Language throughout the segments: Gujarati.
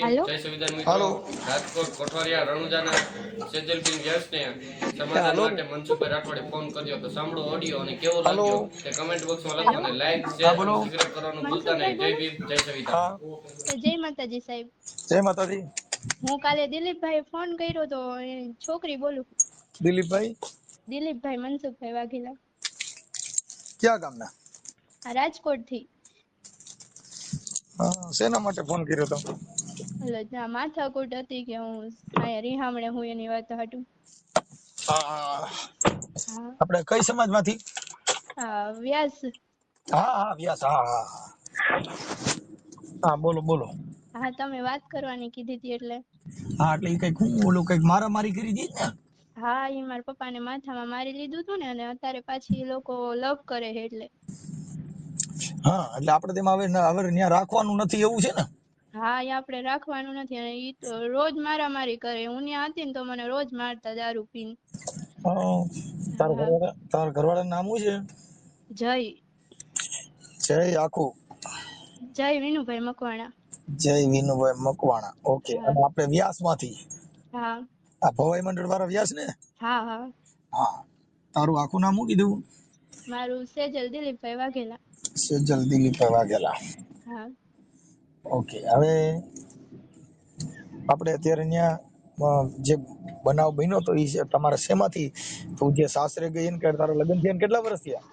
હાલો. જય સંવિધાન મિત્રો. હાલો રાજકોટ કોઠવારિયા રણુજાના સેજલબેન વ્યાસને સમાધાન હાલો માટે મનસુખભાઈ રાઠોડે ફોન કર્યો તો સાંભળો ઓડિયો અને કેવો હાલો લાગ્યો તે કમેન્ટ બોક્સમાં લખો હાલો અને લાઈક હા શેર અને બોલો સબસ્ક્રાઇબ કરવાનું ભૂલતા મનસુખભાઈ નહીં. જય બોલો. ભીમ જય સંવિધાન. હા જય માતાજી સાહેબ. જય માતાજી. હું કાલે દિલીપભાઈ ફોન કર્યો તો છોકરી બોલું. દિલીપભાઈ દિલીપભાઈ મનસુખભાઈ વાઘેલા. ક્યાં ગામના? રાજકોટ થી. શેના માટે ફોન કર્યો તો? એટલે ત્યાં માથાકૂટ હતી કે હું અહીંયા રીહામણે હું એની વાત હતું. હા. આપણે કઈ સમાજમાંથી? વ્યાસ. હા હા વ્યાસ. હા હા હા બોલો બોલો. હા તમે વાત કરવાની કીધી હતી એટલે. હા એટલે એ કઈક હું ઓલું કઈક મારામારી કરી દી ને? હા એ મારા પપ્પાને માથામાં મારી લીધું હતું ને અને અત્યારે પાછી એ લોકો લવ કરે છે એટલે. હા એટલે આપણે તેમાં હવે ત્યાં રાખવાનું નથી એવું છે ને? હા એ આપણે રાખવાનું નથી અને ઈ તો રોજ મારામારી કરે. હું ત્યાં હતી ને તો મને રોજ મારતા દારૂ પીને. હા. તારા ઘરવાળાનું નામ શું છે? જય. જય આખું? જય વિનુભાઈ મકવાણા. જય વિનુભાઈ મકવાણા. ઓકે. હા. અને આપણે વ્યાસ માંથી? હા આ ભવાઈ મંડળ વાળા વ્યાસ ને? હા હા. હા. તારું આખું નામ શું કીધું? મારું સેજલ દિલીપભાઈ વાઘેલા. સેજલ દિલીપભાઈ વાઘેલા. હા. ઓકે. હવે આપણે અત્યારે ત્યાં જે બનાવ બન્યો તો એ તમારા શેમાંથી તું જે સાસરે ગઈ ને કે તારા લગ્ન થયા કેટલા વર્ષ થયા?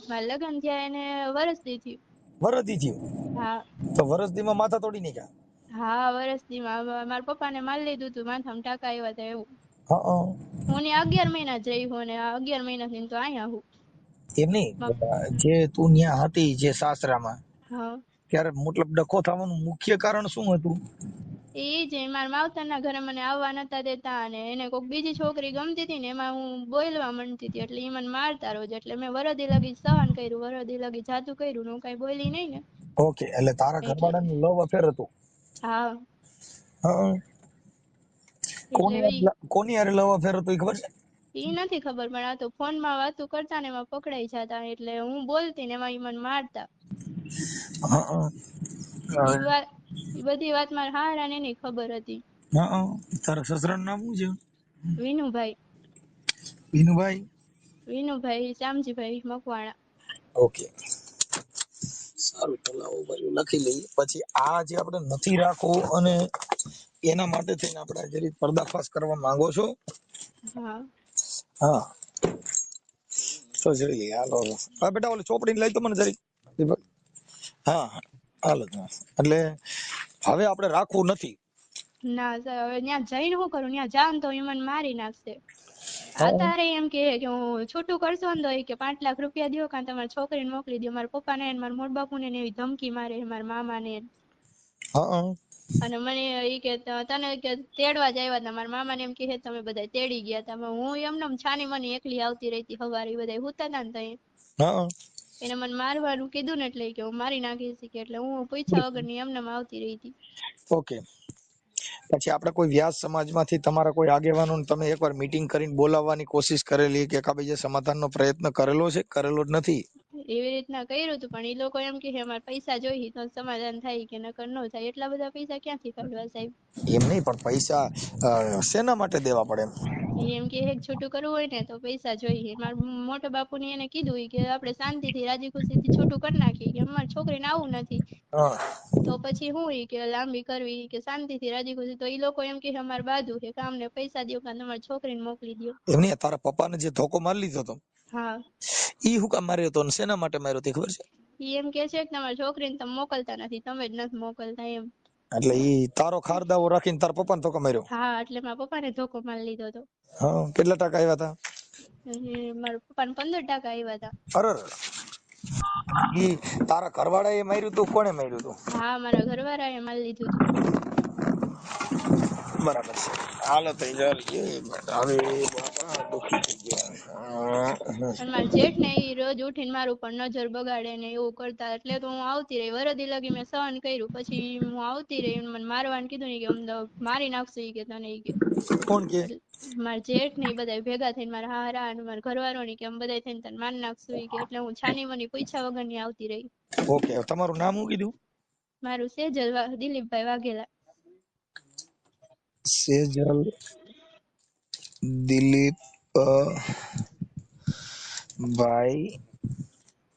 મારા લગ્ન થયા એને વરસથી થયું. વરસથી થયું? હા. તો વરસદીમાં માથા તોડી નાખ્યા? હા વરસથી મારા પપ્પાને મારી લીધું હતું માથામાં ટાંકા આવ્યા હતા એવું. હા હું ને 11 મહિના જ રહી હું ને 11 મહિનાથી તો અહીંયા હું. એમ નહીં, જે તું ત્યાં હતી જે સાસરામાં હા. ત્યારે મતલબ ડખો થવાનું મુખ્ય કારણ શું હતું? એ જ મારા માવતરના ઘરે મને આવવા નતા દેતા અને એને કોઈક બીજી છોકરી ગમતી હતી ને એમાં હું બોલવા માંડતી હતી એટલે એ મને મારતા રોજ એટલે મેં વરદી લગી સહન કર્યું, વરદી લગી જાતું કર્યું ને હું કઈ બોલી નહીં ને ઓકે. એટલે તારા એટલે. ઘરવાળાનું લવ અફેર હતું? હા. હા. એટલે કોની હારે લવ અફેર હતું એ ખબર છે? ઈ નથી ખબર પણ આ તો ફોનમાં વાતો કરતા ને એમાં પકડાઈ જતા એટલે હું બોલતી ને એમાં ઈ મને મારતા. ઈ વાત ઈ બધી વાત મારા હારા ને એની ખબર હતી. તારા સસરાનું નામ શું છે? વિનુભાઈ. વિનુભાઈ? વિનુભાઈ શ્યામજીભાઈ મકવાણા. ઓકે. સારું ચલાવો બાજુ લખી લઈએ. પછી આ જે આપણે નથી રાખવું અને એના માટે થઈને આપણે જરી પર્દાફાશ કરવા માંગો છો? હા. હા તો જોઈ લઈએ. હાલો હા બેટા ઓલી ચોપડી લઈ તો મને જરી. હા હાલો. એટલે હવે આપણે રાખવું નથી? ના હવે ત્યાં જઈને શું કરું? ત્યાં જાન તો ઈ મને મારી નાખશે. આ હા તારે એમ કે હું છૂટું કરશો ને તો એ કે 5 લાખ રૂપિયા દો કાં તમારી છોકરીને મોકલી દો. મારા પપ્પા ને મારા મોટા બાપુ ને એવી ધમકી મારે મારા મામા ને. હા અને મને ઈ કે તને કે તેડવા જ આવ્યા હતા. મારા મામા ને એમ કે તમે બધા તેડી ગયા હતા. હું એમને છાની મને એકલી આવતી રહી સવારે બધા હુતા હતા ને તઈ. હા. એને મને મારવાનું કીધું ને એટલે કે હું મારી નાખીશ કે એટલે હું પૂછ્યા વગર ની એમને આવતી રહી હતી. ઓકે. પછી આપણે કોઈ વ્યાસ સમાજમાંથી તમારા કોઈ આગેવાનો તમે એકવાર મીટિંગ કરીને બોલાવવાની કોશિશ કરેલી કે કાબીજે સમાધાનનો પ્રયત્ન કરેલો છે? કરેલો જ નથી? એવી રીતના કર્યું હતું પણ એ લોકો એમ કે અમારે પૈસા જોઈએ તો સમાધાન થાય કે નકર ન થાય. એટલા બધા પૈસા ક્યાંથી કાઢવા સાહેબ? એમ નહીં પણ પૈસા શેના માટે દેવા પડે? એમ કે એક છૂટું કરવું હોય ને તો પૈસા જોઈએ. મારા મોટા બાપુ ને એને કીધું કે આપણે શાંતિથી રાજી ખુશી થી છૂટું કરી નાખીએ કે અમારી છોકરીને આવું નથી હા. તો પછી હું કે લાંબી કરવી કે શાંતિથી રાજી ખુશી. તો એ લોકો એમ કે અમારે બાજુ કે અમને પૈસા દો કાં તમારી છોકરીને મોકલી દો. એમ નહીં, તારા પપ્પાને જે ધોકો મારી લીધો હતો હા. ઈ હું કામ માર્યો હતો અને શેના માટે માર્યો તે ખબર છે? ઈ એમ કે છે કે તમારી છોકરીને તમે મોકલતા નથી, તમે જ નથી મોકલતા એમ. એટલે ઈ તારો ખારદાવો રાખીને તારા પપ્પાને ધોકો માર્યો? હા એટલે મારા પપ્પાને ધોકો મારી લીધો હતો. હા. કેટલા ટકા આવ્યા હતા? મારા પપ્પાને 15% આવ્યા હતા. અરે ઈ તારા ઘરવાળાએ માર્યું તું? કોણે માર્યું તું? હા મારા ઘરવાળાએ મારી લીધું હતું. બરાબર છે. હાલો તો હવે બાપા દુખી થઈ ગયા. અને મારા જેઠ ને ઈ રોજ ઉઠીને મારું ઉપર નજર બગાડે ને એવું કરતા એટલે તો હું આવતી રહી. વરદી લગી મેં સહન કર્યું. પછી હું આવતી રહી મને મારવાનું કીધું ને કે અમને મારી નાખશું ઈ કે તને ઈ કે. કોણ કે? મારા જેઠ ને બધા ભેગા થઈને મારા હારા અને મારા ઘરવાળો ની કે અમે બધા થઈને તને મારી નાખશું ઈ કે. એટલે હું છાની મની પૂછ્યા વગર ની આવતી રહી. ઓકે. તમારું નામ શું કીધું? મારું સેજલ દિલીપભાઈ વાઘેલા. સેજલ દિલીપ ભાઈ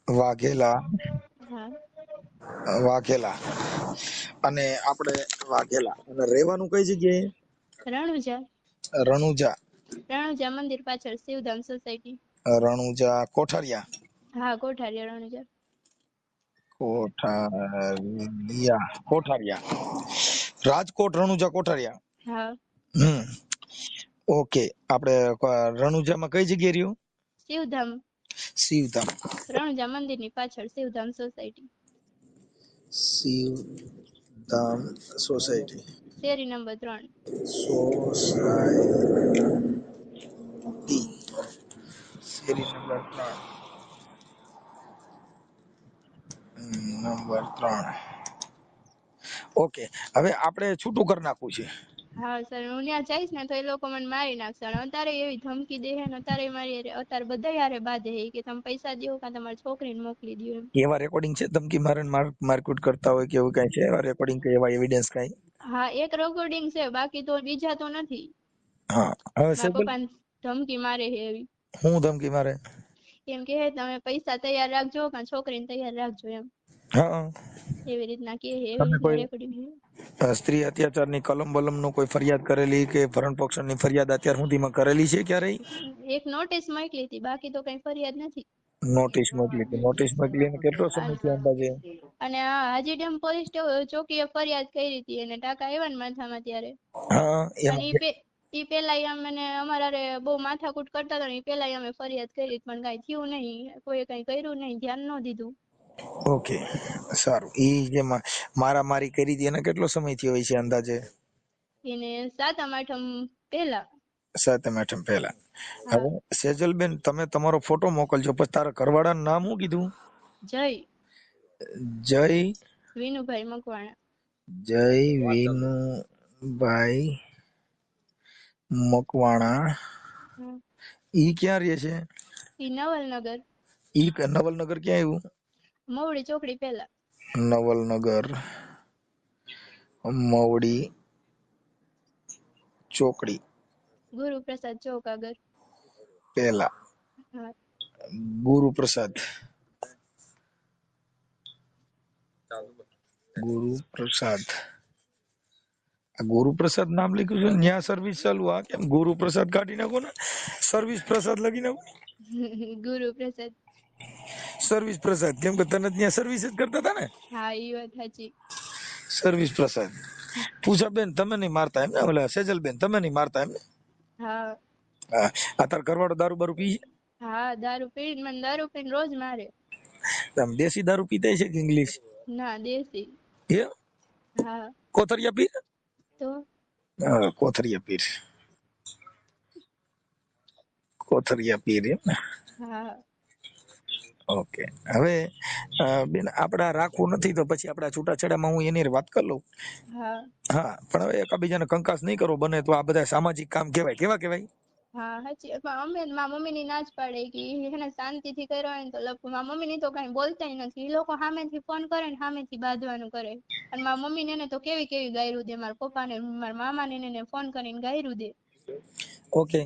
વાઘેલા હા વાઘેલા અને આપણે વાઘેલા અને રહેવાનું કઈ જગ્યાએ? રણુજા રણુજા. રણુજા મંદિર પાછળ શિવધામ સોસાયટી. રણુજા કોઠારિયા. હા કોઠારિયા રણુજા. કોઠારિયા રાજકોટ રણુજા કોઠારિયા. હા ઓકે. આપણે રણુજામાં કઈ જગ્યાએ રહ્યું? શિવધામ. શિવધામ. રણુજા મંદિર ની પાછળ શિવધામ સોસાયટી. શિવધામ સોસાયટી. શેરી નંબર 3. સોસાયટી શેરી નંબર 3. ઓકે. હવે આપણે છૂટું કરી નાખવું છે. હા સર હું ત્યાં જઈશ ને તો એ લોકો મને મારી નાખશે અને અત્યારે એવી ધમકી દે ને અત્યારે મારી અત્યારે બધા યારે બાંધે કે તમે પૈસા દો કાં તમારી છોકરીને મોકલી દો એમ. એવા રેકોર્ડિંગ છે ધમકી મારે મારકુટ કરતા હોય કે એવું કઈ છે એવા રેકોર્ડિંગ કે એવા એવિડન્સ કઈ? હા એક રેકોર્ડિંગ છે બાકી તો બીજા તો નથી. હા હવે મારા સેબલ પપ્પાને ધમકી મારે છે એવી. હું ધમકી મારે? એમ કે તમે પૈસા તૈયાર રાખજો કાં છોકરીને તૈયાર રાખજો એમ. હા એવી રીતના કે એવી તમે રીતના કોઈ રેકોર્ડિંગ છે. સ્ત્રી અત્યાચારની કલમ બલમનું કોઈ ફરિયાદ કરેલી કે ભરણ પોષણની ફરિયાદ અત્યાર સુધીમાં કરેલી છે ક્યારેય? એક નોટિસ મોકલી હતી બાકી તો કઈ ફરિયાદ નથી. નોટિસ મોકલી અને કેટલો સમય થયો અંદાજે? અને હાજી ડેમ પોલીસ ચોકીએ ફરિયાદ કરી હતી અને ટાંકા આવ્યા ને માથામાં ત્યારે. હા અને એમાં ઈ પેલા અમને અમારે બહુ માથાકૂટ કરતા હતા ને પેલા અમે ફરિયાદ કરી પણ કઈ થયું નહીં, કોઈ કઈ કર્યું નહીં, ધ્યાન ન દીધું. ઓકે સારું. ઈ જે મારામારી કરી હતી એને કેટલો સમય થયો હોય છે અંદાજે? એને 7મ 8મ પહેલા. 7મ 8મ પહેલા. હા હવે સેજલબેન તમે તમારો ફોટો મોકલજો. પછી તારા ઘરવાળાનું નામ શું કીધું? જય જય વિનુભાઈ મકવાણા. જય વિનુભાઈ મકવાણા. ઈ ક્યાં રહે છે? ઈ નવલનગર. ઈ નવલનગર ક્યાં આવ્યું? મવડી ચોકડી પહેલા. નવલનગર મવડી ચોકડી ગુરુપ્રસાદ ચોક આગળ. પહેલા. હા ગુરુપ્રસાદ. ગુરુપ્રસાદ. ગુરુપ્રસાદ નામ લખ્યું છે ન્યા સર્વિસ ચાલુ. આ કેમ ગુરુપ્રસાદ કાઢી નાખો ને, સર્વિસ પ્રસાદ લખી નાખો. ગુરુપ્રસાદ. સર્વિસ પ્રસાદ કેમ કે તને ત્યાં સર્વિસ જ કરતા હતા ને. હા ઈ વાત સાચી. સર્વિસ પ્રસાદ. પૂછાબેન તમે નહીં મારતા એમ ને? ઓલા સેજલબેન તમે નહીં મારતા એમ ને? હા હા. આ તાર ઘરવાળો દારૂ બારૂ પી છે? હા દારૂ પીને રોજ મારે. આમ દેશી દારૂ પીતા છે કે ઇંગ્લિશ? ના દેશી. એ હા કોથરિયા પીર? તો હા કોથરિયા પીર. કોથરિયા પીર એમ ને? હા ઓકે. હવે બેન આપડા રાખવું નથી તો પછી આપડા છૂટાછેડામાં હું એની વાત કરી લઉં. હા હા પણ હવે એકબીજાને કંકાસ નહીં કરવો બને તો આ બધા સામાજિક કામ કહેવાય. કેવા કહેવાય? હા સાચી. પણ અમે મારા મમ્મી ની ના જ પાડે કે એને શાંતિથી કર્યો હોય ને તો લખું. મારા મમ્મી ની તો કઈ બોલતાય નથી. એ લોકો સામેથી ફોન કરે ને સામેથી બાંધવાનું કરે. અને મારા મમ્મી ને તો કેવી કેવી ગાયરું દે. મારા પપ્પા ને મારા મામા ને એને ફોન કરીને ગાયરું દે. ઓકે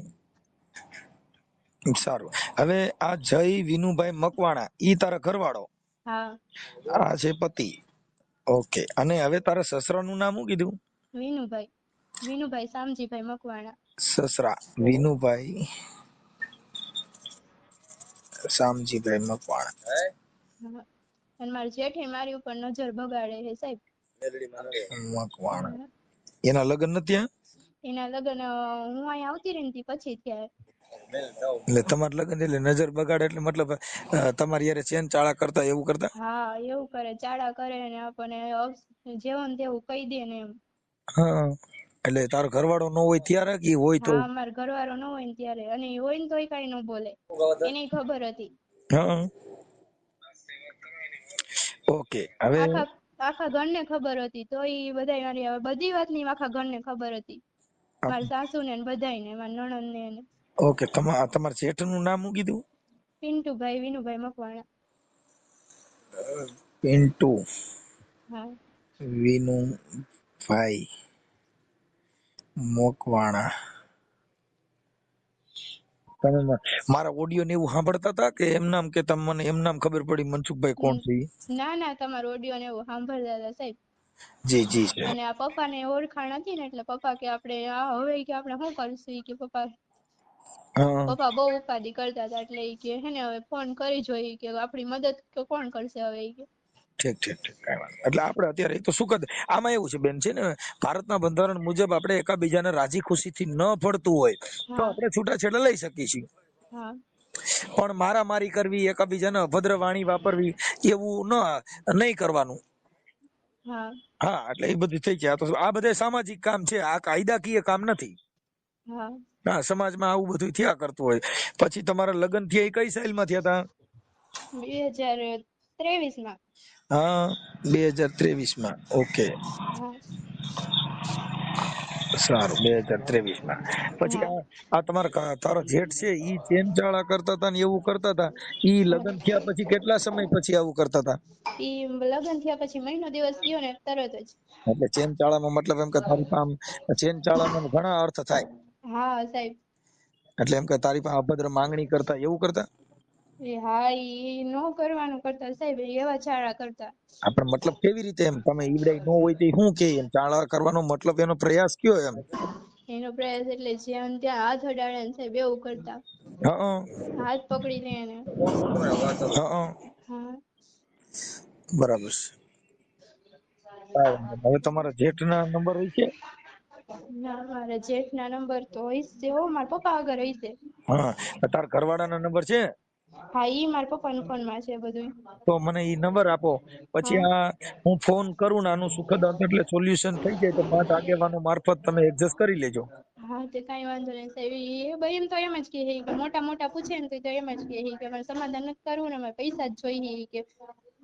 સારું. હવે આ જય વિનુભાઈ મકવાણા ઈ તારા ઘરવાળો? હા આ છે પતિ. ઓકે. અને હવે તારા સસરાનું નામ શું કીધું? વિનુભાઈ શામજીભાઈ મકવાણા. સસરા વિનુભાઈ શામજીભાઈ મકવાણા. હા. અને મારા જેઠે મારી ઉપર નજર બગાડે છે સાહેબ. મકવાણા. એના લગ્ન નથી થયા? એના લગ્ન હું અહીંયા આવતી રહી ને પછી થયા. એટલે તમારા લગ્ન એટલે નજર બગાડે એટલે મતલબ તમારી યારે ચેન ચાળા કરતા એવું કરતા? હા એવું કરે. ચાડા કરે ને આપણને જેવું ને તેવું કહી દે ને એમ. હા એટલે તારો ઘરવાળો ન હોય ત્યારે કે હોય તો? હા મારો ઘરવાળો ન હોય ને ત્યારે. અને હોય ને તોય કઈ ન બોલે. એને ખબર હતી. હા ઓકે. હવે આખા ઘરને ખબર હતી. તો ઈ બધા બધી વાત ની આખા ઘરને ખબર હતી. મારા સાસુ ને બધાય ને મારા નણંદ ને. ઓકે. તમારા જેઠ નું નામ શું કીધું? પિન્ટુભાઈ વિનુભાઈ મકવાણા. પિન્ટુ હા વિનુભાઈ મોકવાણા. તમે મારા ઓડિયો ને એવું સાંભળતા હતા કે એમ નામ, કે તમને એમ નામ ખબર પડી મનસુખભાઈ કોણ છે ઈ? ના ના, તમારો ઓડિયો ને એવું સાંભળતા હતા સાહેબ. જી જી છે. અને આ પપ્પા ને ઓળખાણ હતી ને એટલે પપ્પા કે આપણે હવે કે આપણે શું કરશું ઈ કે પપ્પા હા બહુ ઉપાધિ કરતા હતા એટલે ઈ કે હે ને હવે ફોન કરી જોઈ કે આપણી મદદ કોણ કરશે હવે ઈ કે. ઠીક ઠીક ઠીક, કાંઈ વાંધો નહીં. એટલે આપણે અત્યારે એ તો શું કરે, આમાં એવું છે બેન, છે ને ભારતના બંધારણ મુજબ આપણે એકાબીજાને રાજી ખુશીથી ન ફળતું હોય તો હા આપણે છૂટાછેડા લઈ શકીએ છીએ, હા પણ મારામારી કરવી, એકાબીજાને અભદ્ર વાણી વાપરવી એવું નહીં કરવાનું. હા હા, એટલે એ બધું થઈ જાય. આ તો આ બધા સામાજિક કામ છે, આ કાયદાકીય કામ નથી. હા. હા, સમાજમાં આવું બધું થયા કરતું હોય. પછી તમારા લગ્ન થયા એ કઈ સાલમાં થયા હતા? 2023 માં. હા, 2023 માં. ઓકે, હા સારું, 2023 માં. પછી હા આ તારો જેઠ છે ઈ ચેન ચાળા કરતા હતા ને એવું કરતા હતા, ઈ લગ્ન થયા પછી કેટલા સમય પછી આવું કરતા હતા? ઈ લગ્ન થયા પછી મહિનો દિવસ ગયો ને તરત જ. એટલે ચેન ચાળામાં મતલબ એમ કે તારી પાસે ચેન ચાળામાં ઘણા અર્થ થાય. હા સાહેબ. એટલે એમ કે તારી પાસે અભદ્ર માંગણી કરતા એવું કરતા? હા, ઈ નો કરવાનું કરતા સાહેબ, એવા ચાળા કરતા. આપણે મતલબ કેવી રીતે, એમ તમે ઈવડાઈ નો હોય તો શું કે એમ ચાળા કરવાનો મતલબ એનો પ્રયાસ કયો એમ? એનો પ્રયાસ એટલે જ્યાં ત્યાં હાથ અડાડે ને સાહેબ એવું કરતા. હા હાથ પકડી લે ને. હા, હા. બરાબર છે. કાંઈ વાંધો નહીં. હવે તમારા જેઠના નંબર હોય છે? ના, મારા જેઠ ના નંબર તો હશે હો, મારા પપ્પા આગળ હશે. હા, તાર ઘરવાળાના નંબર છે? હા, ઈ મારા પપ્પાના ફોન માં છે બધું. તો મને ઈ નંબર આપો, પછી હા આ હું ફોન કરું ને આનું સુખદ અંત એટલે સોલ્યુશન થઈ જાય તો 5 આગેવાનો મારફત તમે એડજસ્ટ કરી લેજો. હા, તે કઈ વાંધો નહીં સાહેબ. એ ભાઈ એમ તો એમ જ કે મોટા મોટા પૂછે ને તો એમ જ કે અમારે સમાધાન નથી કરવું ને અમારે પૈસા જ જોઈએ કે.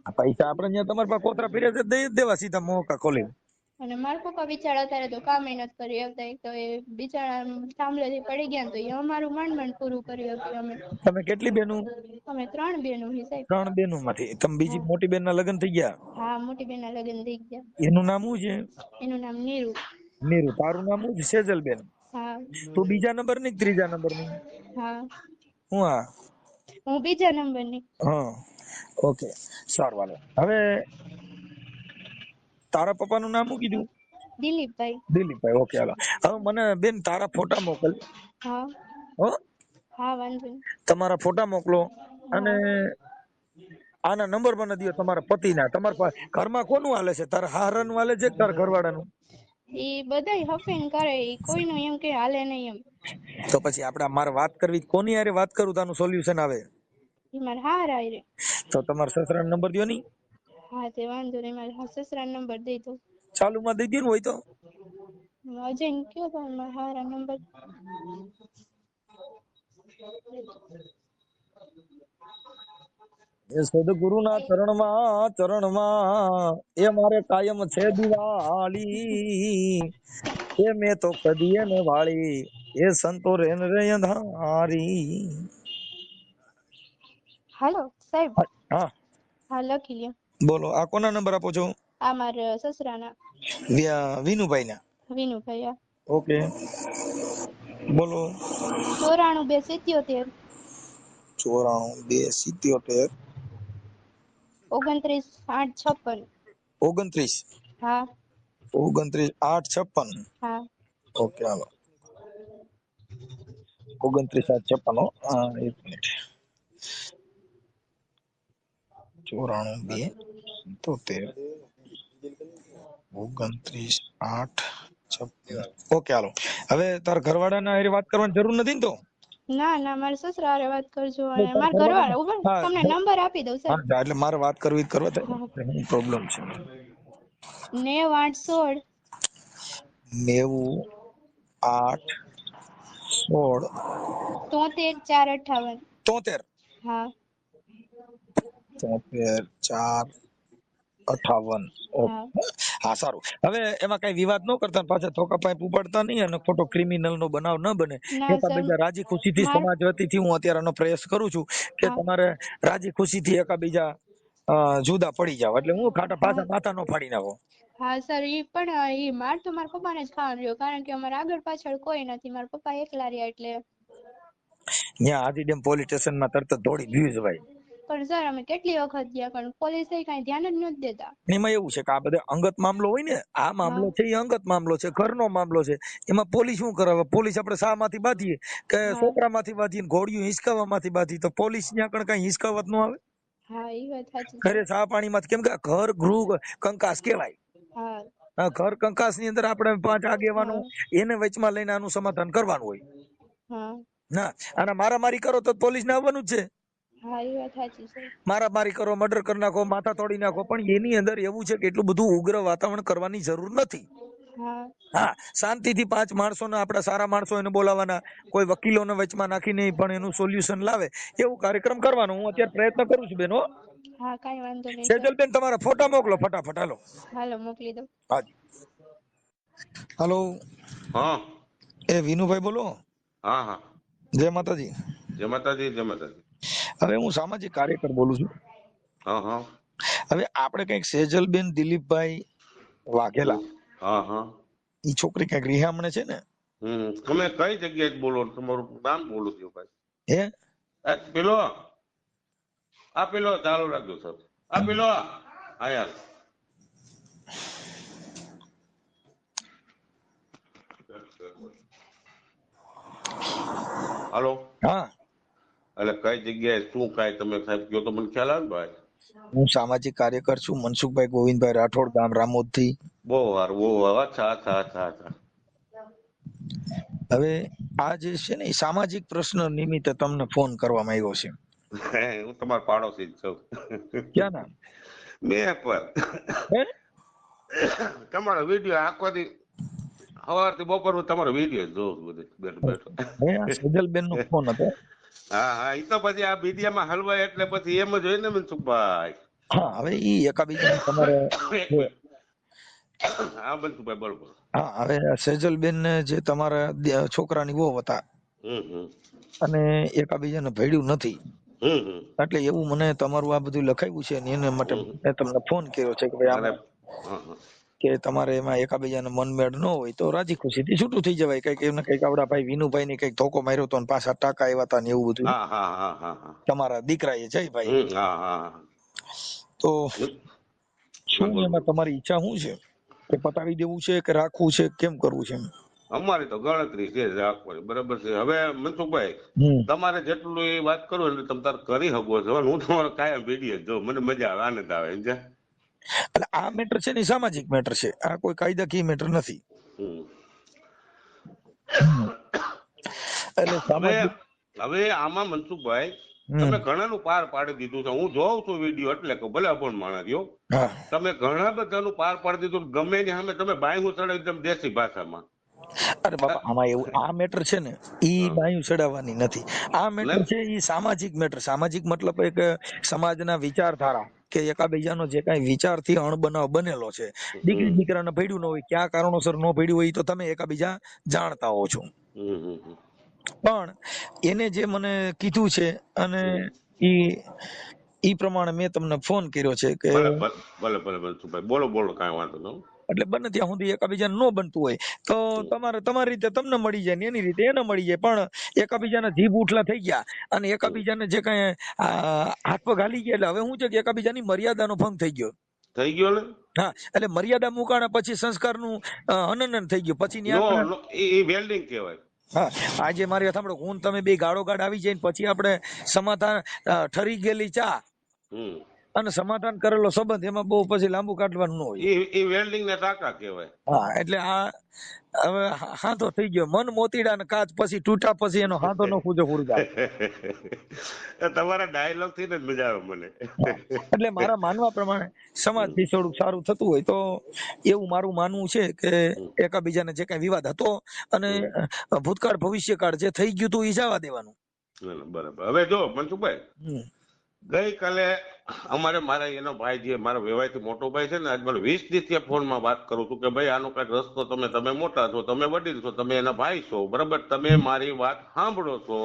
આ પૈસા આપણે ત્યાં તમારી પાસે કોતરા ફેરે છે દઈ જ દેવા સીધા મોકા ખોલી. અને મારા પપ્પા બિચારા અત્યારે તો કામ નથી કરી શકતા, એક તો એ બિચારા થાંભલેથી પડી ગયા તો એ અમારું માંડ પૂરું કરી શક્યું અમે. તમે કેટલી બેનું? અમે 3 બહેનો હી સાહેબ. 3 બેનું માંથી તમે બીજી હા મોટી બેન ના લગ્ન થઈ ગયા? હા, મોટી બેન ના લગ્ન થઈ ગયા. એનું નામ શું છે? એનું નામ નીરુ. નીરુ. તારું નામ શું છે? સેજલબેન. હા તું બીજા નંબર ની ત્રીજા નંબર ની? હા, હું આ હું બીજા નંબરની. હા, ઓકે, સારું. હાલો, હવે તારા પપ્પાનું નામ શું કીધું? દિલીપભાઈ. દિલીપભાઈ. ઓકે, હાલો. હવે મને બેન તારા ફોટા મોકલ. હા હો, હા, વાંધો નહીં. તમારા ફોટા મોકલો અને હા, આના નંબર મને દો તમારા પતિના. તમારા ઘરમાં કોનું હાલે છે? તારા હાહરાનું હાલે છે કે તારા ઘરવાળાનું? એ બધાય હફીન કરે, ઈ કોઈનું એમ કે હાલે નહીં એમ. તો પછી આપણે મારે વાત કરવી, કોની હારે વાત કરું તો આનું સોલ્યુશન આવે? ઈ મારા હાહરા હારે. તો તમારા સસરાનો નંબર દો ની. હા, તે વાંધો નહીં, મારા સસરાનો નંબર દઈ દો. ચાલુમાં દઈ દે ને હોય તો. અજયને કયો તો મારા હાહરા નંબર. એ સદગુરુના ચરણમાં એ મારે કાયમ છે દિવાળી, એ મેં તો કદીએ ને વાળી, એ સંતો રેન રે અંધારી. હાલો સાહેબ. હા, હા, લખી લ્યો. બોલો. આ કોના નંબર આપો છો? આ મારા સસરાના. વિનુભાઈ ના. વિનુભાઈ. હા. ઓકે, બોલો. 94 2 77 94 2 77 29 8 56. 29 હા 29 8 56. હા. ઓકે, હાલો. 29 8 56. હા, 1 મિનિટ. 94 2 77 29 8 56. ઓકે, હાલો. હવે તાર ઘરવાળાના હારે વાત કરવાની જરૂર નથી ને? તો ના ના, મારા સસરા હારે વાત કરજો અને તાર મારા ઘરવાળાના, ઘરવાળા ઉપર હા તમને નંબર આપી દઉં સાહેબ. હા, એટલે મારે વાત કરવી જ કરવા હા. થાય. પ્રોબ્લેમ છે. 90 8 16 16 73 4 58. 73 હા 73 4 58. હા હા, સારું. હવે એમાં કઈ વિવાદ ન કરતા, પાછા ધોકા પાઇપ ઉપાડતા નહીં અને ખોટો ક્રિમિનલ નો બનાવ ન બને. ના સર. એકાબીજા રાજી ખુશીથી, માર સમાજ વતીથી હું અત્યારે આનો પ્રયાસ કરું છું કે હા તમારે રાજી ખુશીથી એકાબીજા જુદા પડી જાવ. એટલે હું ખાટા હા પાછા માથા નો ફાડી નાખો. હા સર, ઈ પણ ઈ માર તો મારા પપ્પાને જ ખાવાનું રહ્યું, કારણ કે અમારે આગળ પાછળ કોઈ નથી, મારા પપ્પા એકલા રહ્યા એટલે. ત્યાં આદિડેમ પોલીસ સ્ટેશનમાં તરત જ દોડી ગયું જવાય. પણ સર અમે કેટલી વખત ગયા પણ પોલીસ કઈ ધ્યાન જ નથી દેતા. એમાં એવું છે કે આ બધા અંગત મામલો હોય ને, આ મામલો હા છે એ અંગત મામલો છે, ઘરનો મામલો છે. એમાં પોલીસ શું કરે? પોલીસ આપણે શા માંથી બાંધીએ કે હા છોકરામાંથી બાંધીએ, ઘોડિયું હિંચકાવામાંથી બાંધી, તો પોલીસ ત્યાં કણ કઈ હિંચકાવત ન આવે. હા, ઈ વાત સાચી ઘરે સર. ચા પાણીમાંથી, કેમ કે આ ઘર ગૃહ કંકાસ કહેવાય. હા આ ઘર કંકાસ ની અંદર આપણે 5 આગેવાનો હા એને વચમાં લઈને આનું સમાધાન કરવાનું હોય. હા ના, અને મારામારી કરો તો પોલીસ ને આવવાનું જ છે. હા, ઈ વાત સાચી સર. મારામારી કરો, મર્ડર કરી નાખો, માથા તોડી નાખો, પણ એની અંદર એવું છે કે એટલું બધું ઉગ્ર વાતાવરણ કરવાની જરૂર નથી. હા હા, શાંતિથી 5 માણસોને, આપણા સારા માણસો એને બોલાવાના, કોઈ વકીલોને વચમાં નાખીને પણ એનું સોલ્યુશન લાવે એવું કાર્યક્રમ કરવાનો. હું અત્યારે પ્રયત્ન કરું છું બેનો. હા, કઈ વાંધો નહીં સર. સેજલબેન, તમારા ફોટા મોકલો ફટાફટ. હાલો. હાલો મોકલી દો. હાજી. હાલો, હા એ વિનુભાઈ બોલો. હા હા. જય માતાજી. જય માતાજી, જય માતાજી. હવે હું સામાજિક કાર્યકર બોલું છું. હા હા. હવે આપણે કઈક સેજલબેન દિલીપભાઈ વાઘેલા, હા હા. ઈ છોકરી કઈક રિહામણે છે ને, તમે કઈ જગ્યાએ બોલો? તમારું નામ બોલું છું ભાઈ. હે? પેલો આ પેલો ચાલુ રાખજો સર. આ પેલો હા યાર. હાલો. હા, એટલે કઈ જગ્યાએ શું કાંઈ તમે સાહેબ કયો તો મને ખ્યાલ આવે ને ભાઈ. હું સામાજિક કાર્યકર છું, મનસુખભાઈ ગોવિંદભાઈ રાઠોડ, ગામ રામોદ થી. બહુ સારું, બહુ સારું. અચ્છા અચ્છા અચ્છા અચ્છા. હવે આ જે છે ને, એ સામાજિક પ્રશ્ન નિમિત્તે તમને ફોન કરવામાં આવ્યો છે. હું તમારો પાડોશી જ છું. ક્યાં ના? મેં પર હે? તમારો વિડીયો આખો દી સવારથી બપોર તમારો વિડીયો જોઉં બધું બેઠો બેઠો. હે, આ સેજલબેન નો ફોન હતો. હા હા, એ તો પછી આ બીડિયામાં હલવાય એટલે પછી એમ જ હોય ને મનસુખભાઈ. હા, હવે ઈ એકાબીજાને તમારે એક જે, મિનિટ. હા મનસુખભાઈ બરોબર. હા, હવે સેજલબેન ને જે તમારા છોકરાની વહુ હતા, હમ. અને એકાબીજાને ભેળ્યું નથી, હમ. એટલે એવું મને તમારું આ બધું લખાયું છે ને એને માટે હમ. મેં તમને ફોન કર્યો છે કે ભાઈ અરે આમાં હા હા. કે તમારે એમાં એકાબીજાને મનમેળ ન હોય તો રાજી ખુશીથી છૂટું થઈ જવાય. કઈક એમને કઈક આવડા ભાઈ વિનુભાઈ ને કઈક ધોકો માર્યો તો ને પાછા ટાકા આવ્યા હતા ને એવું બધું હા હા હા હા હા. તમારા દીકરા એ જયભાઈ. હા હા. તો હા શું બોલ એમાં બોલ. તમારી ઈચ્છા શું છે, કે પતાવી દેવું છે કે રાખવું છે, કેમ કરવું છે? અમારી તો ગણતરી છે જ રાખવાની, બરાબર છે. હવે મનસુખભાઈ હમ તમારે જેટલું એ વાત કરો એટલે તમે તાર કરી શકો છો. હું તમારો કાયમ વિડીયો જો મને મજા આવે, આનંદ આવે સમજ્યા. એટલે આ મેટર છે ને, ઈ સામાજિક મેટર છે, આ કોઈ કાયદાકીય મેટર નથી. હમ. હમ. એટલે હવે સામાજિક. હવે આમાં મનસુખભાઈ હમ. તમે ઘણાનું પાર પાડી દીધું છે. હું જોઉં છું વિડીયો એટલે કે ભલે અભણ માણસ રહ્યો, હા, તમે ઘણા બધાનું પાર પાડી દીધું. ગમે ને સામે તમે બાયુ ચડાવી એકદમ દેશી ભાષામાં. અરે બાપા, આમાં એવું આ મેટર છે ને, ઈ હા. બાયું ચડાવવાની નથી. આ મેટર છે ઈ સામાજિક મેટર. સામાજિક મતલબ એક સમાજના વિચારધારા, કે એકાબીજાનો જે કઈ વિચારથી અણબનાવ બનેલો છે, દીકરી હમ. દીકરાને ભેડ્યું ન હોય, ક્યાં કારણોસર ન ભેડ્યું હોય, તો તમે એકાબીજા જાણતા હો છો. હમ. પણ એને જે મને કીધું છે, અને હમ. ઈ ઈ પ્રમાણે મેં તમને ફોન કર્યો છે કે ભલે ભલે ભલે ભલે મનસુખભાઈ બોલો બોલો, કાંઈ વાંધો નહીં. એટલે બને ત્યાં સુધી એકાબીજાને ન બનતું હોય તો તમારે તમારી રીતે તમને મળી જાય ને એની રીતે એને મળી જાય. પણ એકાબીજાના જીભ ઉઠલા થઈ ગયા અને એકાબીજાને જે કઈ હાથ પગ હાલી ગયા, એટલે હવે શું છે કે એકાબીજાની મર્યાદાનો ભંગ થઈ ગયો. થઈ ગયો ને. હા, એટલે મર્યાદા મુકાણા પછી સંસ્કારનું હનન થઈ ગયું. પછી નો ત્યાં નો એ વેલ્ડિંગ કહેવાય. હા, આજે મારી વાત સાંભળો, હું તમે બે ગાળો ગાળ આવી જાય ને પછી આપણે સમાધાન, ઠરી ગયેલી ચા હમ. અને સમાધાન કરેલો સંબંધ, એમાં બહુ પછી લાંબુ કાઢવાનું ન હોય. એ વેલ્ડિંગ ને ટાંકા કહેવાય. હા, એટલે આ હવે હાથો થઈ ગયો. મન મોતીડા ને કાચ પછી તૂટા પછી એનો હાથો ન ખૂજો ફૂરજા. તમારા ડાયલોગ થી જ મજા આવે મને. એટલે મારા માનવા પ્રમાણે સમાજ થી થોડુંક સારું થતું હોય તો એવું મારું માનવું છે કે એકાબીજાને જે કઈ વિવાદ હતો અને ભૂતકાળ ભવિષ્યકાળ જે થઈ ગયું હતું એ જવા દેવાનું. બરાબર. હવે જો મનસુખભાઈ, હમ ગઈકાલે અમારે મારા એનો ભાઈ જે મારો વેવાયથી મોટો ભાઈ છે ને, આજ મને 20 દિવસથી ફોનમાં વાત કરું છું કે ભાઈ આનો કઈક રસ્તો, તમે મોટા છો, તમે વડીલ છો, તમે એના ભાઈ છો, બરાબર, તમે મારી વાત સાંભળો છો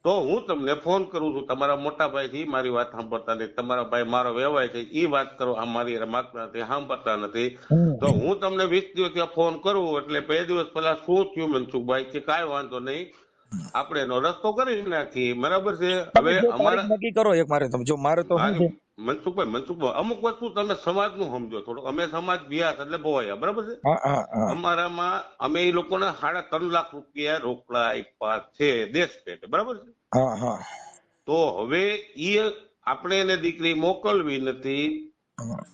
તો હું તમને ફોન કરું છું, તમારા મોટા ભાઈ થી મારી વાત સાંભળતા નથી, તમારા ભાઈ મારો વ્યવહાર છે ઈ વાત કરો, આ મારી માગતા નથી, સાંભળતા નથી. તો હું તમને 20 દિવસ ત્યાં ફોન કરું એટલે 2 દિવસ પહેલા શું થયું મનસુખભાઈ કે કાંઈ વાંધો નહીં, આપણે એનો રસ્તો કરી નાખીએ, બરાબર છે. હવે અમારા નક્કી કરો એક મારે તમે જો મારે તો શું છે મનસુખભાઈ અમુક વસ્તુ તમે સમાજ નું સમજો થોડું. અમે સમાજ વ્યાસ એટલે ભોવાયા, બરાબર છે. અમારામાં અમે એ લોકોને 3.5 લાખ રૂપિયા રોકડા આપ્યા છે દેશ પેટે, બરાબર છે. તો હવે ઈ આપણે એને દીકરી મોકલવી નથી,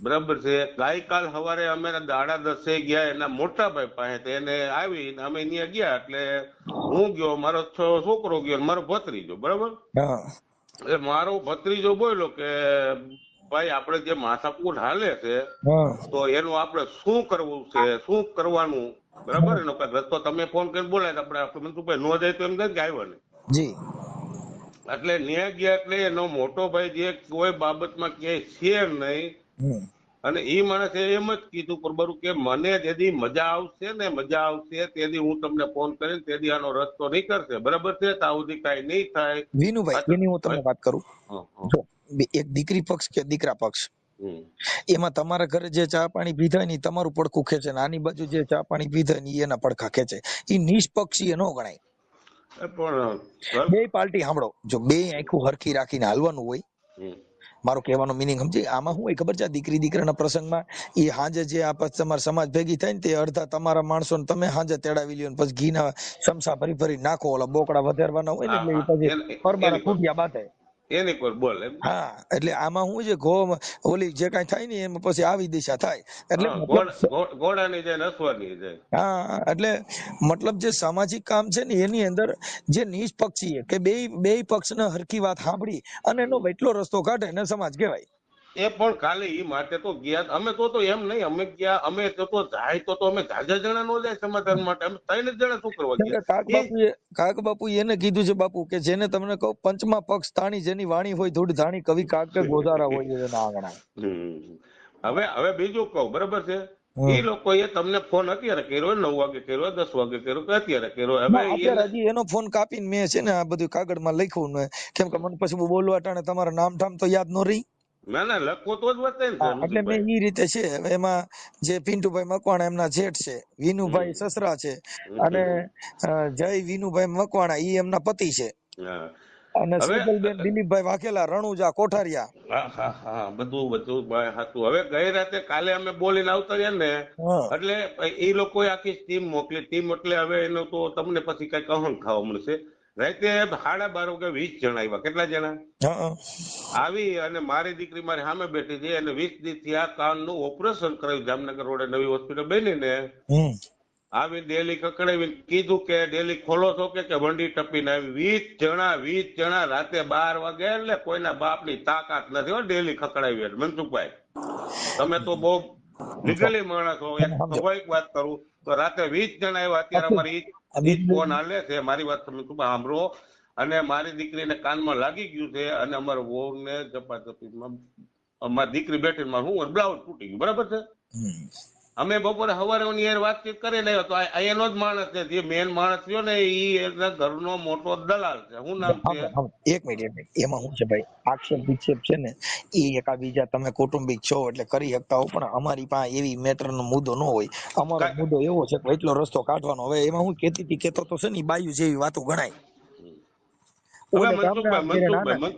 બરાબર છે. ગઈકાલ સવારે અમે 10:30 ગયા એના મોટા ભાઈ પાસે, એને આવી અમે ત્યાં ગયા એટલે હું ગયો, મારો છોકરો ગયો, મારો ભત્રીજો, બરાબર. એટલે મારો ભત્રીજો બોલ્યો કે ભાઈ આપણે જે માથાકૂટ હાલે છે તો એનું આપણે શું કરવું છે, શું કરવાનું, બરાબર. એનો કઈ રસ્તો તમે ફોન કરીને બોલાય આપણે મનસુખભાઈ નો જાય તો એમ થાય કે આવ્યો ને જી. એટલે ન્યા ગયા એટલે એનો મોટો ભાઈ જે કોઈ બાબતમાં ક્યાંય છે નહીં, અને એ માણસે એમ જ કીધું પરબરું કે મને જેથી મજા આવશે તેથી હું તમને ફોન કરીને તેથી આનો રસ્તો નહીં કરશે, બરાબર છે. ત્યાં સુધી કઈ નહીં થાય. વિનુભાઈ એની હું તમને વાત કરું, જો એક દીકરી પક્ષ કે દીકરા પક્ષ, એમાં તમારા ઘરે જે ચા પાણી પીધા ને તમારું પડખું ખેંચે ને આની બાજુ જે ચા પાણી પીધા ને એના પડખા ખેંચે, એ નિષ્પક્ષીય ન ગણાય. પણ બે પાર્ટી સાંભળો, જો બે આંખું હરખી રાખીને હાલવાનું હોય, મારો કહેવાનો મિનિંગ સમજી. આમાં શું હોય ખબર છે, દીકરી દીકરાના પ્રસંગમાં એ હાજે જે આ તમારા સમાજ ભેગી થાય ને તે અડધા તમારા માણસો ને તમે હાજે તેડાવી લ્યો, પછી ઘીના ચમચા ભરી ભરી નાખો, ઓલા બોકડા વધારવાના હોય ને એટલે પછી પરબારા ફૂટ્યા બાતે એની પર બોલ. હા, એટલે આમાં શું છે, ઓલી જે કઈ થાય ને એમાં પછી આવી દિશા થાય, એટલે ઘોડાની જાય નસવાની જાય. હા, એટલે મતલબ જે સામાજિક કામ છે ને એની અંદર જે નિષ્પક્ષીય કે બે પક્ષને હરખી વાત સાંભળી અને એનો એટલો રસ્તો કાઢે ને સમાજ કહેવાય. એ પણ કાલે ઈ માટે તો ગયા અમે, તો એમ નહીં અમે ગયા, અમે તો જાય તો અમે જાજા જણા નો જાય સમાધાન માટે, અમે 3 જણા શું કરવા ગયા. કાક બાપુ એને કીધું છે બાપુ કે જેને તમને કહું પંચમા પક્ષ તાણી જેની વાણી હોય થોડી ધાણી કવિ કાક કે ગોધારા હોય એના આંગણા. હવે બીજું કહું, બરાબર છે. એ લોકોએ તમને ફોન અત્યારે કર્યો, 9 વાગે કર્યો, 10 વાગે કર્યો કે અત્યારે કર્યો. હવે હજી એનો ફોન કાપીને મેં છે ને આ બધું કાગળમાં લખ્યું ને, કેમ કે મને પછી બોલવા ટાણે તમારા નામ ઠામ તો યાદ ન રહી. ના ના લખો તો જ બતાય ને. એટલે મેં ઈ રીતે છે. હવે એમાં જે પિન્ટુભાઈ મકવાણા એમના જેઠ છે, વિનુભાઈ સસરા છે, અને જય વિનુભાઈ મકવાણા ઈ એમના પતિ છે, અને સેજલબેન દિલીપભાઈ વાઘેલા રણુજા કોઠારિયા. હા બધું હતું. હવે ગઈ રાતે કાલે અમે બોલીને આવતા રહ્યા ને એટલે એ લોકોએ આખી ટીમ મોકલી. ટીમ એટલે હવે એનો તો તમને પછી કઈક અહંગ ખાવા મળશે. રાતે 12:30 વાગે 20 જણા આવ્યા. કેટલા જણા આવી? અને મારી દીકરી મારી સામે બેઠી છે અને 20 દિવસથી આ કાનનું ઓપરેશન કરાવ્યું જામનગર રોડે નવી હોસ્પિટલ બનીને આવી ડેલી કકડાવી કીધું કે ડેલી ખોલો છો કે વંડી ટપીને આવી. 20 જણા રાતે 12 વાગે એટલે કોઈના બાપની તાકાત નથી હો ડેલી ખકડાવી. મનસુખભાઈ તમે તો બહુ લીગલી માણસ છો. એક વાત કરું તો રાતે 20 જણા આવ્યા. અત્યારે અમારી ફોન હાલે છે, મારી વાત તમે સાંભળો. અને મારી દીકરીને કાનમાં લાગી ગયું છે અને અમારા વહુને ઝપાઝપીમાં અમારી દીકરી બેઠી હું બ્લાઉઝ તૂટી ગયું, બરાબર છે. અમે બપોરે સવારે વાતચીત કરીને આવ્યો તો એનો જ માણસ છે, જે મેન માણસ થયો ને એ એના ઘરનો મોટો દલાલ છે. શું નામ છે? એક મિનિટ. એમાં શું છે ભાઈ, આક્ષેપ વિક્ષેપ છે ને એ એકાબીજા તમે કૌટુંબિક છો એટલે કરી શકતા હો, પણ અમારી પાસે એવી મેટર નો મુદ્દો ન હોય. અમારો મુદ્દો એવો છે કે એટલો રસ્તો કાઢવાનો. હવે એમાં હું કેતો તો છે ને બાયુ જેવી વાતો ગણાય.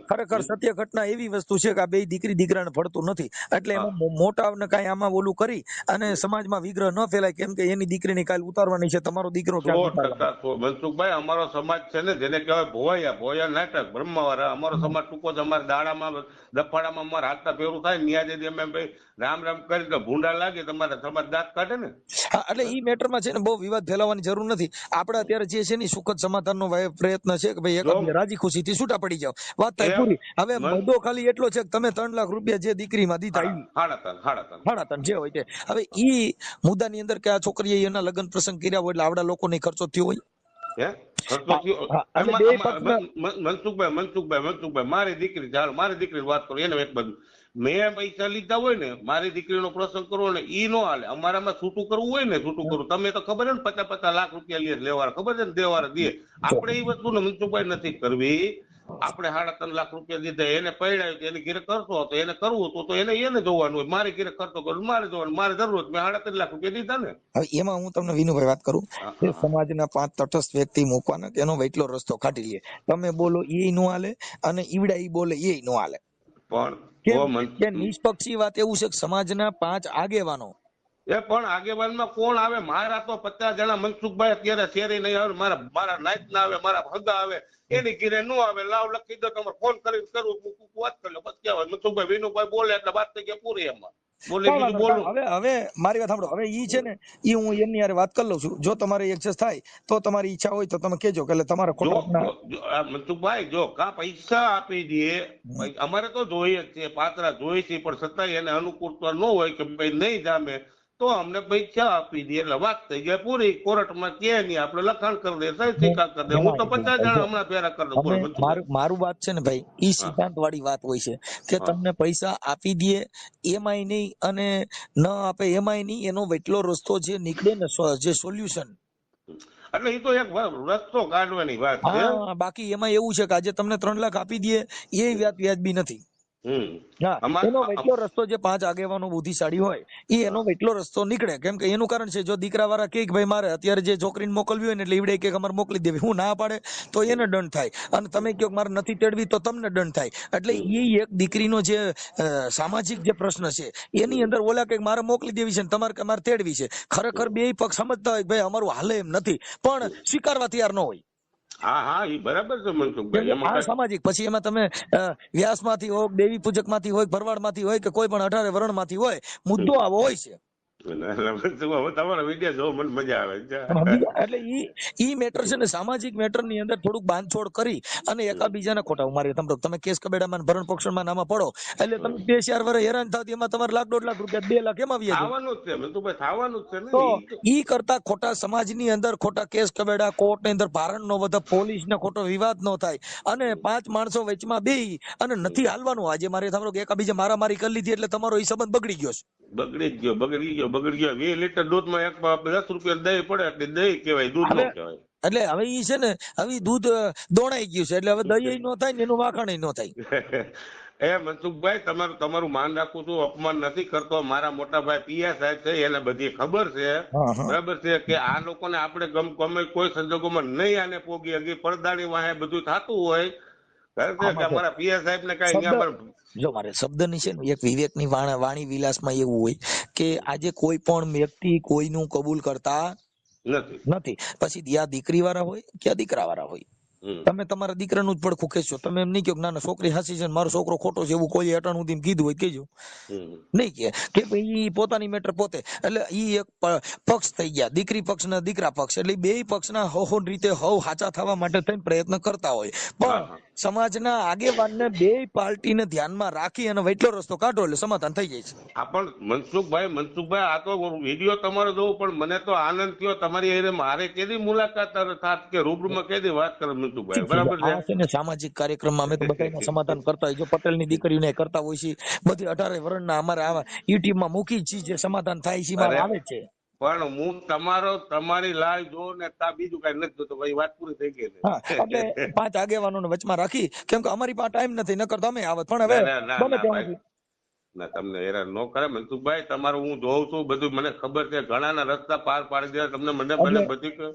ખરેખર સત્ય ઘટના એવી વસ્તુ છે કે આ બે દીકરી દીકરાને ફળતું નથી, એટલે એમાં મોટા ને કઈ આમાં ઓલું કરી અને સમાજમાં વિગ્રહ ન ફેલાય, કેમ કે એની દીકરીની કાલ ઉતારવાની છે, તમારો દીકરો મનસુખભાઈ અમારો સમાજ છે ને જેને કહેવાય ભોયા નાટક બ્રહ્માવાળા. અમારો સમાજ ટૂંકો છે. અમારા દાડામાં દફાડામાં અમારા હાથતા ફેરું થાય ન્યા જેથી અમે ભાઈ રામ રામ કરી તો ભૂંડા લાગે તમારા સમાજ દાંત કાઢે ને. હા, એટલે ઈ મેટરમાં છે ને બહુ વિવાદ ફેલાવવાની જરૂર નથી. આપણે અત્યારે જે છે ને સુખદ સમાધાનનો પ્રયત્ન છે કે ભાઈ એક રાજી ખુશી થી છૂટા પડી જાવ, વાત થાય પૂરી. હવે મુદ્દો ખાલી એટલો છે કે તમે 3 લાખ રૂપિયા જે દીકરીમાં દીધા હાડાતન જે હોય તે. હવે ઈ મુદ્દાની અંદર કે આ છોકરીએ એના લગ્ન પ્રસંગ કર્યા હોય એટલે આવડા લોકોને ખર્ચો થયો હોય. મનસુખભાઈ મારી દીકરી વાત કરો એને એક બાજુ મેં પૈસા લીધા હોય ને મારી દીકરીનો પ્રસંગ કરવો ને ઈ નો હાલે. અમારામાં છૂટું કરવું હોય ને છૂટું કરવું, તમે તો ખબર છે ને 50-50 લાખ રૂપિયા લે લેવાના, ખબર છે ને દેવાના દે. આપણે એ વસ્તુ ને મનસુખભાઈ નથી કરવી. આપણે 3.5 લાખ રૂપિયા દીધા, એને પૈડાયું એની ઘેરે કરતો હતો, એને કરવું હતું તો એને જોવાનું હોય. મારે ઘેરે કરતો કરો મારે જોવાનું, મારે જરૂર મેં 3.5 લાખ રૂપિયા દીધા ને. હવે એમાં હું તમને વિનુભાઈ વાત કરું કે સમાજના 5 તટસ્થ વ્યક્તિ મૂકવાના કે એનો વૈટલો રસ્તો કાઢી લે. તમે બોલો એ નો હાલે અને ઈવડા ઈ બોલે એ નો હાલે. પણ કે નિષ્પક્ષી વાત એવું છે કે સમાજના 5 આગેવાનો પણ આગેવાનમાં કોણ આવે? મારા તો 50 જણા મનસુખભાઈ અત્યારે શેરી નહીં આવે, મારા નાઈટ ના આવે, મારા હગા આવે, એની ઘીરે નો આવે. લાવ લખી દો, તમારે ફોન કરીને કરું, વાત કરી લો, બસ કહેવાય. મનસુખભાઈ વિનુભાઈ બોલે એટલે વાત થઈ ગયા પૂરી. એમાં હવે મારી વાત સાંભળો. હવે ઈ છે ને ઈ હું એમની યાર વાત કરી લઉં છું. જો તમારે એક્સેસ થાય તો તમારી ઈચ્છા હોય તો તમે કહેજો કે તમારે ખોટા મનસુખભાઈ જો કા પૈસા આપી દે, અમારે તો જોઈએ જ છે, પાત્રા જોઈએ છે, પણ છતાંય એને અનુકૂળતા ન હોય કે ભાઈ નહીં જામે તો અમને પૈસા આપી દે એટલે વાત થઈ ગયા પૂરી. કોર્ટમાં કે નહીં આપણે લખાણ કરી દે, સહી સિક્કા કરી દે. હું તો 50 જણા હમણાં ભેરા કરી દઉં. મારું વાત છે ને ભાઈ ઈ સિદ્ધાંત વાળી વાત હોય છે કે તમને પૈસા આપી દે એમાંય નહીં અને ન આપે એમાંય નહીં, એનો વૈટલો રસ્તો જે નીકળે ને જે સોલ્યુશન, એટલે એ તો એક રસ્તો કાઢવાની વાત છે. બાકી એમાં એવું છે કે આજે તમને 3 લાખ આપી દે એ વ્યાજબી નથી. એનો વૈટલો રસ્તો જે 5 આગેવાનો બુદ્ધિશાળી હોય એનો વૈટલો રસ્તો નીકળે. કેમ કે એનું કારણ છે જો દીકરા વાળા કે ભાઈ મારે અત્યારે જે છોકરીને મોકલવી હોય ને એટલે ઈવડે કે અમારે મોકલી દેવી, હું ના પાડે તો એને દંડ થાય, અને તમે કહો મારે નથી તેડવી તો તમને દંડ થાય. એટલે એ એક દીકરીનો જે સામાજિક જે પ્રશ્ન છે એની અંદર ઓલા કે મારે મોકલી દેવી છે તમારે મારે તેડવી છે. ખરેખર બે પક્ષ સમજતા હોય ભાઈ અમારું હાલે એમ નથી પણ સ્વીકારવા તૈયાર ન હોય. હા એ બરાબર છે મનસુખભાઈ. સામાજિક પછી એમાં તમે વ્યાસ માંથી હોય, દેવી પૂજક માંથી હોય, ભરવાડ માંથી હોય કે કોઈ પણ 18 વર્ણ માંથી હોય, મુદ્દો આવો હોય છે. તમારા વિડીયો જોવો મને મજા આવે. એટલે ઈ મેટર છે ને સામાજિક મેટર ની અંદર થોડુંક બાંધછોડ કરી અને એકાબીજાને ખોટા મારી તમે કેસ કબેડામાં ભરણ પોષણમાં નામાં પડો એટલે તમે 2-4 વર્ષ હેરાન થાવ એમાં તમારે 1.5 લાખ રૂપિયા 2 લાખ એમાં થવાનું જ છે. તો ઈ કરતા ખોટા સમાજની અંદર ખોટા કેસ કબેડા, કોર્ટ ની અંદર ભારણ નો વધે, પોલીસ ને ખોટો વિવાદ નો થાય અને 5 માણસો વચમાં બેહી અને નથી હાલવાનું. આજે મારે સાંભળો કે એકાબીજા મારામારી કરી લીધી એટલે તમારો ઈ સંબંધ બગડી ગયો છે. બગડી ગયો 20 લીટર દૂધમાં 10 રૂપિયા દહીં પડે એટલે દહીં કહેવાય, દૂધ ન કહેવાય. એટલે હવે ઈ છે ને હવે દૂધ દોણાઈ ગયું છે એટલે હવે દહીં નો થાય ને એનું વાખણ નો થાય. મનસુખભાઈ તમારું માન રાખું છું, અપમાન નથી કરતો. મારા મોટા ભાઈ પિયા સાહેબ છે, એને બધી ખબર છે, બરાબર છે કે આ લોકોને આપણે ગમે કોઈ સંજોગોમાં નહીં આને પોગી હજી પડદાની વાહે બધું થતું હોય. અમારા પિયા સાહેબ ને કઈ જો મારે શબ્દની છે ને એક વિવેકની વાણી વિલાસમાં એવું હોય કે આજે કોઈ પણ વ્યક્તિ કોઈનું કબૂલ કરતા નથી. પછી ત્યાં દીકરી વાળા હોય કે દીકરા વાળા હોય, તમે તમારા દીકરાનું જ પડખું ખેંચો. તમે એમ નહીં કહો ના છોકરી હાસી છે મારો છોકરો ખોટો છે એવું કોઈ અટાણું સુધી કીધું હોય કહેજો નહીં કે ભાઈ પોતાની મેટર પોતે. એટલે ઈ એક પક્ષ થઈ ગયા, દીકરી પક્ષ ને દીકરા પક્ષ. એટલે બે પક્ષના હવ રીતે હવ સાચા થવા માટે થઈને પ્રયત્ન કરતા હોય, પણ સમાજના આગેવાનને બે પાર્ટીને ધ્યાનમાં રાખી અને વૈટલો રસ્તો કાઢો એટલે સમાધાન થઈ જાય છે. પણ મનસુખભાઈ આ તો વિડીયો તમારો જોઉં પણ મને તો આનંદ થયો તમારી મારે કેદી મુલાકાત થાત કે રૂબરૂમાં કેદી વાત કરે મનસુખભાઈ, બરાબર છે. સામાજિક કાર્યક્રમમાં અમે તો બધાના સમાધાન કરતા હોય. જો પટેલની દીકરીઓને કરતા હોય છે, બધી 18 વર્ણના અમારે આવા યુટ્યુબમાં મૂકી છે જે સમાધાન થાય છે મારે આવે છે. પણ હું તમારી લાઈવ જો ને બીજું કઈ નથી જોતો ભાઈ, વાત પૂરી થઈ ગઈ. એટલે 5 આગેવાનોને વચમાં રાખી કેમ કે અમારી પાસે ટાઈમ નથી, નકર તમે આવત. પણ હવે ના તમને હેરાન ન કરે મનસુખભાઈ, તમારું હું જોઉં છું બધું મને ખબર છે, ઘણાના રસ્તા પાર પાડી દે તમને મને બધી.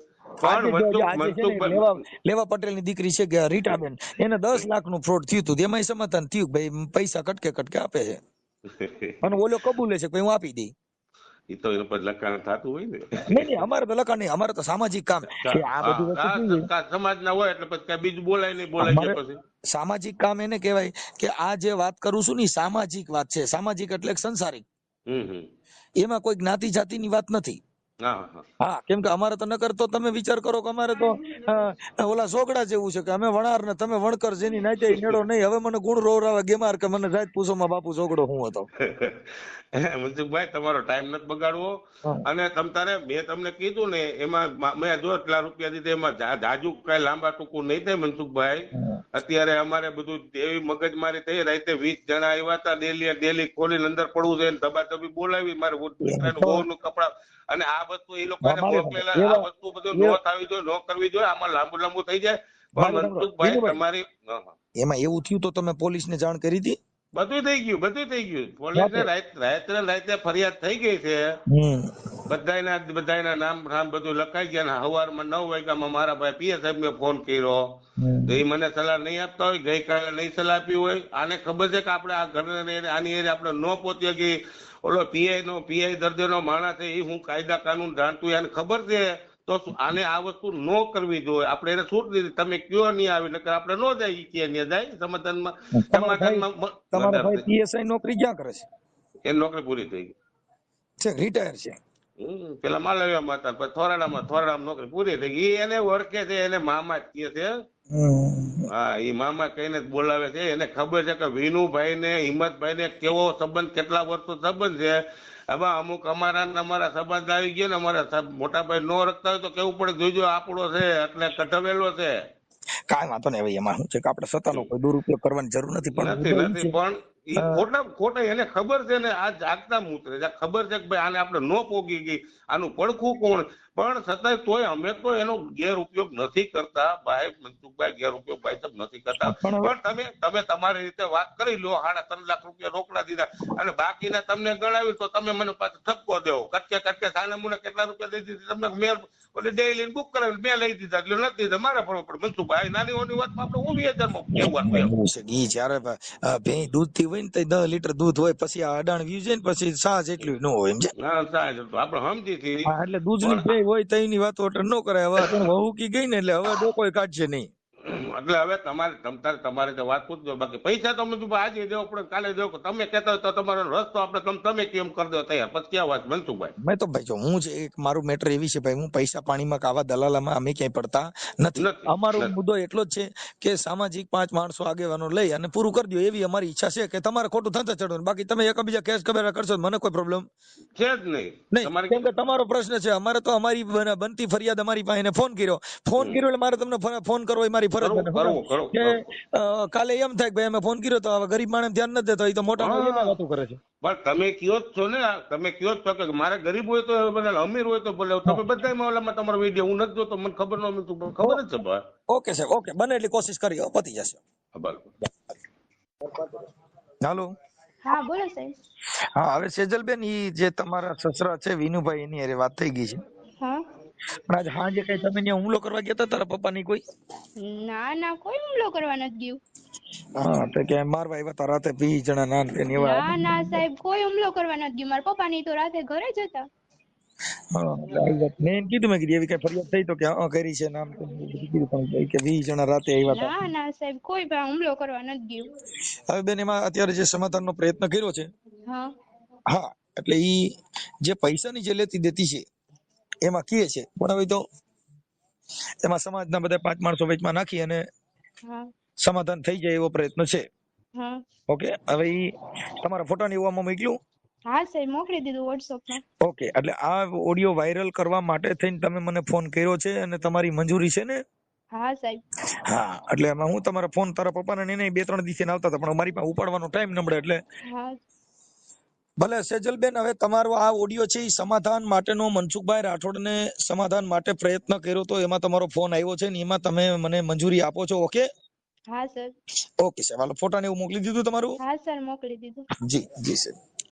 લેવા પટેલ ની દીકરી છે કે રીટાબેન, એને 10 લાખ નું ફ્રોડ થયું હતું, એમાં સમાધાન થયું ભાઈ પૈસા કટકે આપે છે અને ઓલો કબૂલે છે હું આપી દઈ. એ તો એના પર લખાણ થતું હોય ને. નહીં અમારે તો લખાણ નહીં, અમારે તો સામાજિક કામ સમાજ ના હોય એટલે પછી બીજું બોલાય નહીં બોલાય. પછી સામાજિક કામ એને કહેવાય કે આ જે વાત કરું છું ને સામાજિક વાત છે. સામાજિક એટલે સંસારિક, એમાં કોઈ જ્ઞાતિ જાતિની વાત નથી. હા કેમ કે અમારે તો નકર તો તમે વિચાર કરો કે અમારે તો ઓલા સોગડા જેવું છે કે અમે વણાર ને તમે વણકર, જેની નાચે નેડો નહીં. હવે મને ગુણ રોવરાવે ગેમાર કે મને જાત પૂછો માં બાપુ સોગડો હું હતો. મનસુખભાઈ તમારો ટાઈમ નથી બગાડવો. અને મેં તમને કીધું ને એમાં મેં જો એટલા રૂપિયા દીધા એમાં જાજુ કઈ લાંબા ટૂંકું નહીં થાય મનસુખભાઈ. અત્યારે અમારે બધું એવી મગજમારી થઈ, રાતે 20 જણા આવ્યા હતા, ડેલી ખોલીને અંદર પડવું છે, ધબાધબી બોલાવી મારે દીકરાનું વહુનું કપડા, અને આ વસ્તુ એ લોકોને મોકલેલા, આ વસ્તુ બધું ન થવી જોઈએ, ન કરવી જોઈએ, આમાં લાંબુ થઈ જાય. પણ મનસુખભાઈ તમારી એમાં એવું થયું તો તમે પોલીસને જાણ કરી હતી? બધું થઈ ગયું. પોલીસને રાતે ફરિયાદ થઈ ગઈ છે. બધાના નામ બધું લખાઈ ગયા. સવારમાં 9 વાગ્યામાં મારા ભાઈ પીએ સાહેબ ફોન કર્યો, તો એ મને સલાહ નહીં આપતા હોય, ગઈકાલે નહીં સલાહ આપી હોય. આને ખબર છે કે આપણે આ ઘર આની એરિયા આપણે ન પહોંચીએ કે ઓલો પીઆઈ દર્દીનો માણસ છે, એ હું કાયદા કાનૂન જાણતું, એને ખબર છે, તો આને આ વસ્તુ ન કરવી જોઈએ. આપણે એને છૂટ દીધી, તમે કયો નહીં આવી, નકર આપણે ન જાય ત્યાં જાય સમાધાનમાં. તમારા ભાઈ પીએસઆઈ નોકરી ક્યાં કરે છે? એની નોકરી પૂરી થઈ ગઈ છે, રિટાયર છે. પેલા માલવ્યામાં હતા, પછી થોરાડામાં નોકરી પૂરી થઈ ગઈ. એને ઓળખે છે, એને મામા જ કહે છે. હા, એ મામા કહીને જ બોલાવે છે. એને ખબર છે કે વિનુભાઈ ને હિંમતભાઈ ને કેવો સંબંધ, કેટલા વર્ષો સંબંધ છે. હવે અમુક અમારા સંબંધ આવી ગયો ને, અમારા મોટા ભાઈ નો રખતા હોય તો કેવું પડે, જોઈજો આપણો છે એટલે કઢવેલો છે. કાંઈ વાંધો નહીં. હવે એમાં શું છે કે આપણે સત્તાનો કોઈ દુરુપયોગ કરવાની જરૂર નથી. પણ એ ખોટા એને ખબર છે ને, આ જાગતા મૂતરે ખબર છે કે ભાઈ આને આપણે નો પોગી ગઈ, આનું પડખું કોણ, પણ છતાંય તોય અમે તો એનો ગેરઉપયોગ નથી કરતા. ભાઈ મનસુખભાઈ ગેરઉપયોગ ભાઈ સાહેબ નથી કરતા. પણ તમે તમારી રીતે વાત કરી લો, 3.5 લાખ રૂપિયા રોકડા દીધા, અને બાકીના તમને ગણાવી તો તમે મને પાછો ઠપકો દેવો, કટકે સાનામુના કેટલા રૂપિયા દઈ દીધી તમને, મેં ડેલી બુક કરાવી, મેં લઈ દીધા એટલે નથી દીધા, મારા પર મનસુખભાઈ નાની ઓની વાતમાં આપણે 20,000 માં ઈ જયારે ભેં દૂધ થી હોય ને તો 10 લીટર દૂધ હોય, પછી આ અડાણ વ્યુ છે ને પછી સાજ એટલું ન હોય, સમજે? આપણે સમજી એટલે દૂધ ની ભેં હોય તો એની વાતો ન કરાય. હવે વહુકી ગઈ ને એટલે હવે ડોકોય કાઢશે નહીં. એટલે હવે તમારે તો વાત પૂછજો. બાકી પૈસા તો મેં આજે દેવો પડે, કાલે દેવો. તમે કહેતા હોય તો તમારો રસ્તો આપણે તમે કેમ કરી દો તૈયાર, પછી ક્યાં વાત મનસુખભાઈ? મેં તો ભાઈ જો હું છે એક મારું મેટર એવી છે ભાઈ, હું પૈસા પાણીમાં કાવા દલાલામાં અમે ક્યાંય પડતા નથી. અમારો મુદ્દો એટલો જ છે કે સામાજિક 5 માણસો આગેવાનો લઈ અને પૂરું કરી દો, એવી અમારી ઈચ્છા છે. કે તમારે ખોટું થતા ચડો, બાકી તમે એકબીજા કેસ કબેરા કરશો મને કોઈ પ્રોબ્લેમ છે જ નહીં. કેમ કે તમારો પ્રશ્ન છે. અમારે તો અમારી બનતી ફરિયાદ અમારી પાસે ફોન કર્યો એટલે મારે તમને ફોન કરવો એ મારી ફરજ બને. કે કાલે એમ થાય કે ભાઈ અમે ફોન કર્યો તો હવે ગરીબ માણસ ધ્યાન નથી દેતો, એ તો મોટા વાતો કરે છે. પણ તમે કયો જ છો ને, તમે કયો જ છો કે મારે ગરીબ હોય તો બધા, અમીર હોય તો બોલે. તમે બધા મામલામાં તમારો વિડીયો હું નથી જોતો, મને ખબર ન હોય, ખબર જ છે ભાઈ. ઓકે સાહેબ, ઓકે, બને એટલી કોશિશ કરી, પતી જશે. હાલો. હા બોલો સાહેબ. હા, હવે સેજલબેન, ઈ જે તમારા સસરા છે વિનુભાઈ, એની હારે વાત થઈ ગઈ છે. હા, પણ આજ હાંજે કઈ તમે ત્યાં હુમલો કરવા ગયા હતા તારા પપ્પાની કોઈ? ના કોઈ હુમલો કરવા નથી ગયું. હા, તો કે મારવા આવ્યા હતા રાતે 20 જણા ના સાહેબ, કોઈ હુમલો કરવા નથી ગયું. મારા પપ્પા ની તો રાતે ઘરે જ હતા. મેં કીધું, મેં કીધું એવી કઈ ફરિયાદ થઈ તો કે હા કરી છે નામ કીધું, પણ કે 20 જણા રાતે આવ્યા હતા. ના સાહેબ, કોઈ પણ હુમલો કરવા નથી ગયું. હવે બેન, એમાં અત્યારે જે સમાધાનનો પ્રયત્ન કર્યો છે, હા, એટલે ઈ જે પૈસાની જે લેતી દેતી છે એમાં કીએ છે, પણ હવે તો એમાં સમાજના બધા 5 માણસો વચમાં નાખી અને સમાધાન થઈ જાય એવો પ્રયત્ન છે. ઓકે, હવે ઈ તમારા ફોટા ને એવું મોકલ્યું? હા સાહેબ, મોકલી દીધું WhatsApp માં. ઓકે, એટલે આ ઓડિયો વાયરલ કરવા માટે થઈને તમે મને ફોન કર્યો છે અને તમારી મંજૂરી છે ને? હા સાહેબ. હા, એટલે એમાં હું તમારા ફોન તારા પપ્પાને એને 2-3 દિવસે આવતા હતા, પણ મારી પાસે ઉપાડવાનો ટાઈમ નબળે એટલે. ભલે સેજલબેન, હવે તમારો આ ઓડિયો છે એ સમાધાન માટેનો મનસુખભાઈ રાઠોડને સમાધાન માટે પ્રયત્ન કર્યો તો એમાં તમારો ફોન આવ્યો છે ને એમાં તમે મને મંજૂરી આપો છો? ઓકે. હા સર. ઓકે સર, હાલો ફોટા ને એવું મોકલી દીધું તમારું? હા સર, મોકલી દીધું. જી જી સર.